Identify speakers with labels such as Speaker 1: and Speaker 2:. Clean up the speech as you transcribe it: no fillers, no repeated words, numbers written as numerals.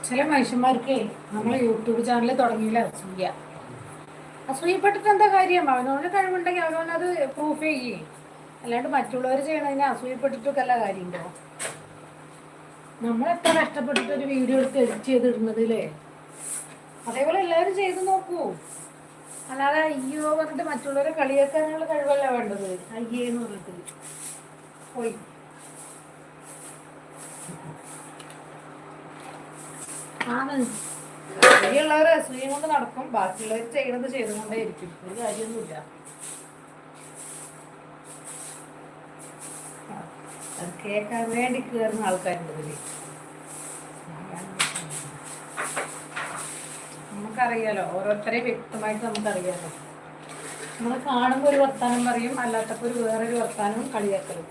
Speaker 1: ചില മനുഷ്യന്മാർക്ക് നമ്മൾ യൂട്യൂബ് ചാനൽ തുടങ്ങിയില്ല അസൂയപ്പെട്ടിട്ട് എന്താ കാര്യം? അവനവന് കഴിവുണ്ടെങ്കിൽ അവനവനത് പ്രൂഫ് ചെയ്യേ. അല്ലാണ്ട് മറ്റുള്ളവർ ചെയ്യണതിന് അസൂയപ്പെട്ടിട്ടൊക്കെ അല്ല കാര്യമുണ്ടോ? നമ്മൾ എത്ര കഷ്ടപ്പെട്ടിട്ട് ഒരു വീഡിയോ എടുത്ത് എഡിറ്റ് ചെയ്തിടുന്നതില്ലേ, അതേപോലെ എല്ലാവരും ചെയ്ത് നോക്കൂ. അല്ലാതെ അയ്യോ പറഞ്ഞിട്ട് മറ്റുള്ളവരെ കളിയാക്കാനുള്ള കഴിവല്ല വേണ്ടത്. അയ്യേന്ന് പറഞ്ഞിട്ട് പോയി ആണ്. അസൂയുള്ളവർ അസൂയം കൊണ്ട് നടക്കും, ബാക്കിയുള്ളവർ ചെയ്യണത് ചെയ്തുകൊണ്ടേ ഇരിക്കും. ഒരു കാര്യമൊന്നുമില്ല. അത് കേൾക്കാൻ വേണ്ടി കയറുന്ന ആൾക്കാരുണ്ട് ഇതില്. നമുക്കറിയാലോ, ഓരോരുത്തരെയും വ്യക്തമായിട്ട് നമുക്കറിയാലോ. നമ്മൾ കാണുമ്പോൾ ഒരു വർത്താനം പറയും, അല്ലാത്തപ്പോൾ ഒരു വേറൊരു വർത്താനവും കളിയാക്കലും.